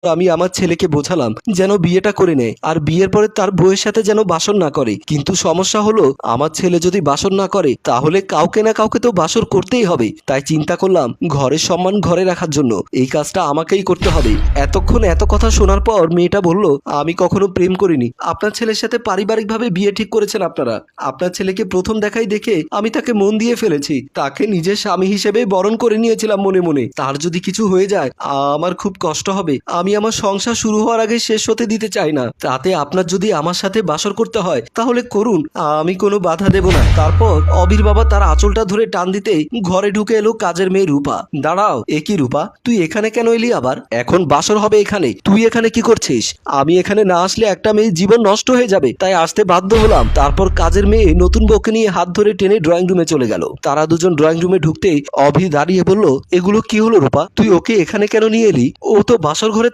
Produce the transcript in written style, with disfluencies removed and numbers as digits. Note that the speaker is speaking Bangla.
আমি আমার ছেলেকে বোঝালাম যেন বিয়েটা করে নেয় আর বিয়ের পরে তার বউয়ের সাথে যেন বাসর না করে, কিন্তু সমস্যা হলো আমার ছেলে যদি বাসর না করে তাহলে কাউকে না কাউকে তো বাসর করতেই হবে। তাই চিন্তা করলাম ঘরের সম্মান ঘরে রাখার জন্য এই কাজটা আমাকেই করতে হবে। এতক্ষণ এত কথা শোনার পর মেয়েটা বলল, আমি কখনো প্রেম করিনি, আপনার ছেলের সাথে পারিবারিকভাবে বিয়ে ঠিক করেছেন আপনারা। আপনার ছেলেকে প্রথম দেখাই দেখে আমি তাকে মন দিয়ে ফেলেছি, তাকে নিজের স্বামী হিসেবে বরণ করে নিয়েছিলাম মনে মনে। তার যদি কিছু হয়ে যায় আমার খুব কষ্ট হবে। আমি আমার সংসার শুরু হওয়ার আগে শেষ হতে দিতে চাই না। তাতে আপনার যদি আমার সাথে বাসর করতে হয় তাহলে করুন, আমি কোনো বাধা দেব না। তারপর অবির বাবা তার আঁচলটা ধরে টান দিতেই ঘরে ঢুকে এলো কাজের মেয়ে রূপা। দাঁড়াও, এ কি রূপা, তুই এখানে কেন এলি আবার? এখন বাসর হবে এখানে, তুই এখানে কি করছিস? আমি এখানে না আসলে একটা মেয়ের জীবন নষ্ট হয়ে যাবে, তাই আসতে বাধ্য হলাম। তারপর কাজের মেয়ে নতুন বউকে নিয়ে হাত ধরে টেনে ড্রয়িং রুমে চলে গেল। তারা দুজন ড্রয়িং রুমে ঢুকতেই অভি দাঁড়িয়ে বলল, এগুলো কি হলো রূপা, তুই ওকে এখানে কেন নিয়ে এলি? ও তো বাসর ঘরে